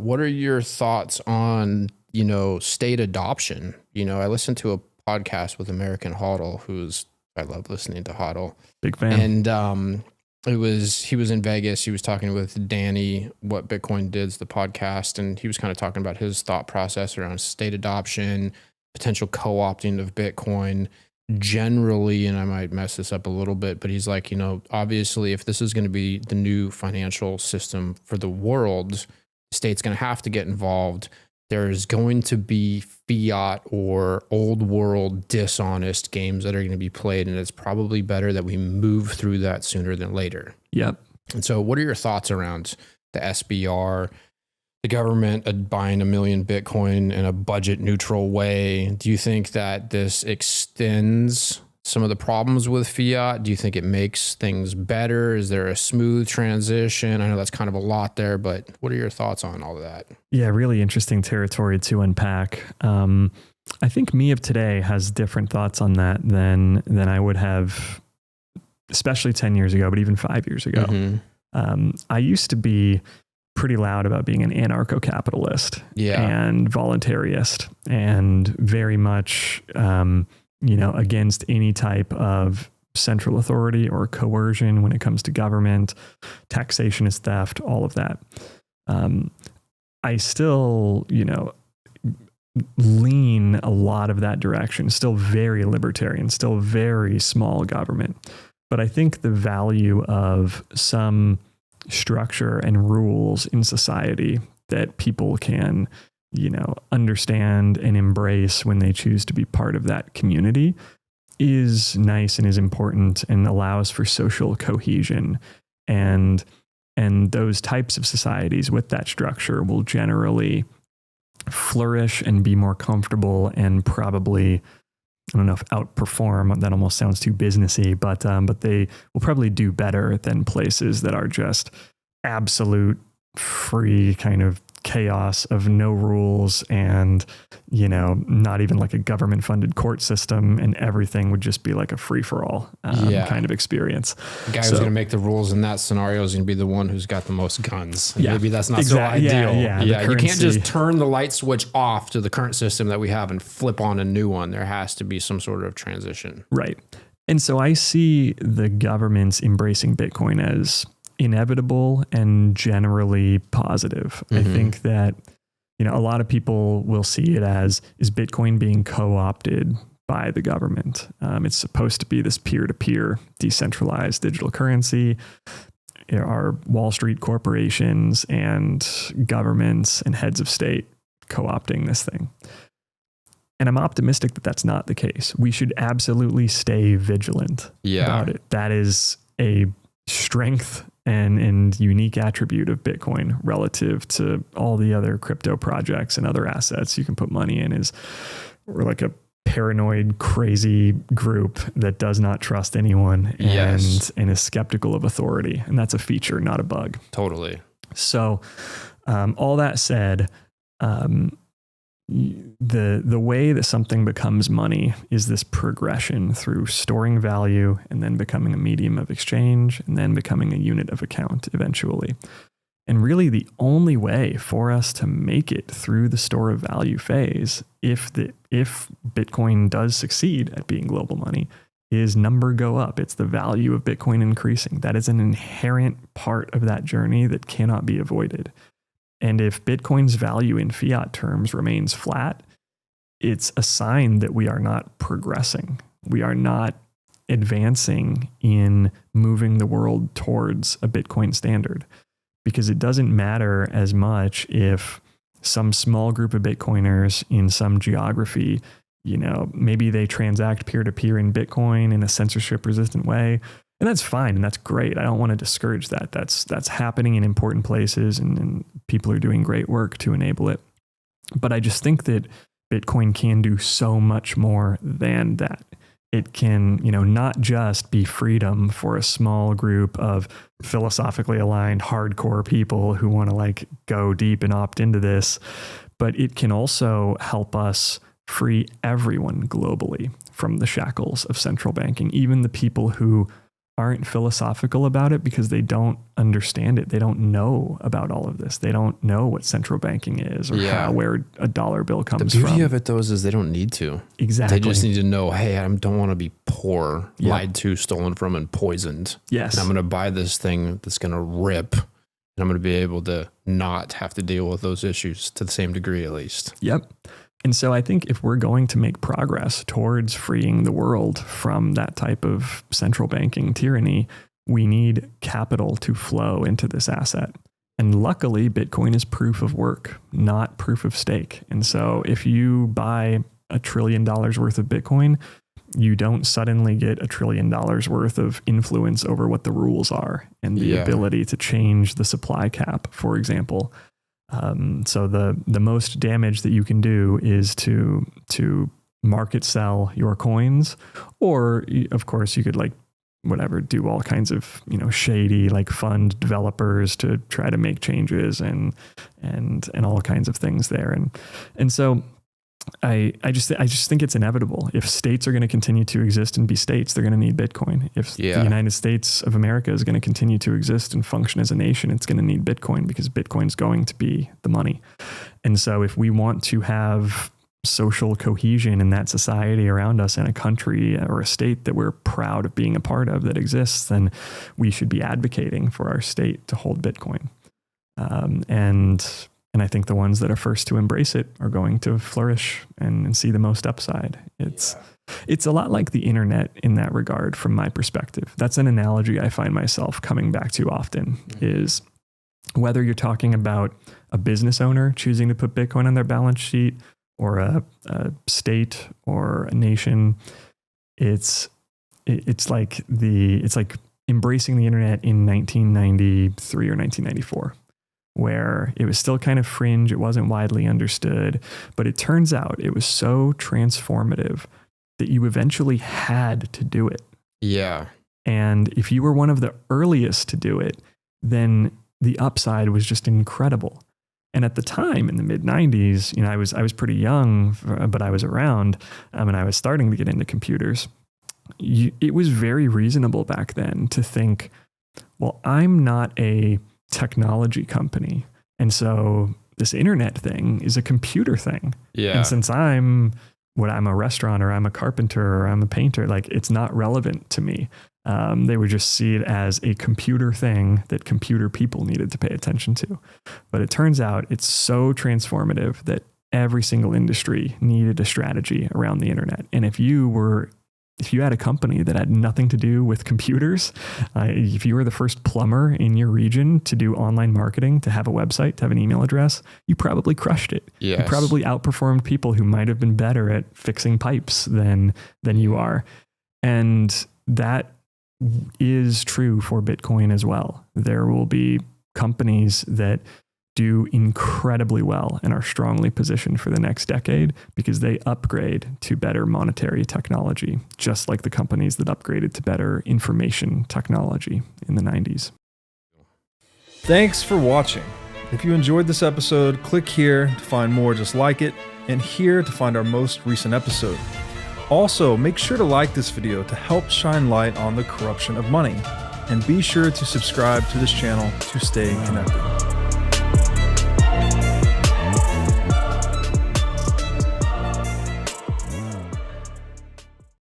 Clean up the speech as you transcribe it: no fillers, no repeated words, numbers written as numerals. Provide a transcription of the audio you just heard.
what are your thoughts on, state adoption? I listened to a podcast with American Hodl, I love listening to Hodl. Big fan. And he was in Vegas. He was talking with Danny, What Bitcoin Did's the podcast, and he was kind of talking about his thought process around state adoption, potential co-opting of Bitcoin generally. And I might mess this up a little bit, but he's like, obviously if this is going to be the new financial system for the world, the state's going to have to get involved. There's going to be fiat or old world dishonest games that are going to be played, and it's probably better that we move through that sooner than later. Yep. And so what are your thoughts around the SBR, the government buying 1 million Bitcoin in a budget neutral way? Do you think that this extends some of the problems with fiat? Do you think it makes things better? Is there a smooth transition? I know that's kind of a lot there, but what are your thoughts on all of that? Yeah, really interesting territory to unpack. I think me of today has different thoughts on that than I would have, especially 10 years ago, but even 5 years ago. Mm-hmm. I used to be pretty loud about being an anarcho-capitalist and voluntarist, and very much against any type of central authority or coercion when it comes to government. Taxation is theft, all of that. I still, lean a lot of that direction, still very libertarian, still very small government. But I think the value of some structure and rules in society that people can understand and embrace when they choose to be part of that community is nice and is important and allows for social cohesion. And those types of societies with that structure will generally flourish and be more comfortable and probably, I don't know if outperform, that almost sounds too businessy, but they will probably do better than places that are just absolute free kind of chaos of no rules and, not even like a government funded court system, and everything would just be like a free for all kind of experience. The guy who's going to make the rules in that scenario is going to be the one who's got the most guns. Yeah, maybe that's not so ideal. Yeah. You can't just turn the light switch off to the current system that we have and flip on a new one. There has to be some sort of transition. Right. And so I see the governments embracing Bitcoin as inevitable and generally positive. Mm-hmm. I think that, a lot of people will see it as, is Bitcoin being co-opted by the government? It's supposed to be this peer-to-peer decentralized digital currency. There are Wall Street corporations and governments and heads of state co-opting this thing. And I'm optimistic that that's not the case. We should absolutely stay vigilant about it. That is a strength and unique attribute of Bitcoin relative to all the other crypto projects and other assets you can put money in. We're like a paranoid, crazy group that does not trust anyone and is skeptical of authority. And that's a feature, not a bug. Totally. So all that said, the way that something becomes money is this progression through storing value and then becoming a medium of exchange and then becoming a unit of account eventually. And really the only way for us to make it through the store of value phase, if Bitcoin does succeed at being global money, is number go up. It's the value of Bitcoin increasing. That is an inherent part of that journey that cannot be avoided. And if Bitcoin's value in fiat terms remains flat, it's a sign that we are not progressing. We are not advancing in moving the world towards a Bitcoin standard, because it doesn't matter as much if some small group of Bitcoiners in some geography, maybe they transact peer-to-peer in Bitcoin in a censorship-resistant way. And that's fine. And that's great. I don't want to discourage that. That's happening in important places and people are doing great work to enable it. But I just think that Bitcoin can do so much more than that. It can, not just be freedom for a small group of philosophically aligned hardcore people who want to go deep and opt into this, but it can also help us free everyone globally from the shackles of central banking, even the people who aren't philosophical about it because they don't understand it. They don't know about all of this. They don't know what central banking is or where a dollar bill comes from. The beauty of it, though, is they don't need to. Exactly. They just need to know, hey, I don't want to be poor, lied to, stolen from, and poisoned. Yes. And I'm going to buy this thing that's going to rip, and I'm going to be able to not have to deal with those issues to the same degree, at least. Yep. And so I think if we're going to make progress towards freeing the world from that type of central banking tyranny, we need capital to flow into this asset. And luckily, Bitcoin is proof of work, not proof of stake. And so if you buy $1 trillion worth of Bitcoin, you don't suddenly get $1 trillion worth of influence over what the rules are and the ability to change the supply cap, for example. So the most damage that you can do is to market sell your coins, or of course you could do all kinds of, shady fund developers to try to make changes and all kinds of things there. And so I just think it's inevitable. If states are going to continue to exist and be states, they're going to need Bitcoin. If the United States of America is going to continue to exist and function as a nation, it's going to need Bitcoin because Bitcoin's going to be the money. And so if we want to have social cohesion in that society around us in a country or a state that we're proud of being a part of that exists, then we should be advocating for our state to hold Bitcoin. And I think the ones that are first to embrace it are going to flourish and see the most upside. It's a lot like the internet in that regard, from my perspective. That's an analogy I find myself coming back to often, is whether you're talking about a business owner choosing to put Bitcoin on their balance sheet or a state or a nation. It's like embracing the internet in 1993 or 1994. Where it was still kind of fringe, it wasn't widely understood, but it turns out it was so transformative that you eventually had to do it. Yeah. And if you were one of the earliest to do it, then the upside was just incredible. And at the time in the mid 90s, I was pretty young, but I was around, and I was starting to get into computers. It was very reasonable back then to think, well, I'm not a technology company, and so this internet thing is a computer thing. And since I'm a restaurant or I'm a carpenter or I'm a painter, it's not relevant to me. They would just see it as a computer thing that computer people needed to pay attention to. But it turns out it's so transformative that every single industry needed a strategy around the internet. And if you had a company that had nothing to do with computers, if you were the first plumber in your region to do online marketing, to have a website, to have an email address, you probably crushed it. Yes. You probably outperformed people who might have been better at fixing pipes than you are. And that is true for Bitcoin as well. There will be companies that do incredibly well and are strongly positioned for the next decade because they upgrade to better monetary technology, just like the companies that upgraded to better information technology in the 90s. Thanks for watching. If you enjoyed this episode, click here to find more just like it, and here to find our most recent episode. Also, make sure to like this video to help shine light on the corruption of money, and be sure to subscribe to this channel to stay connected.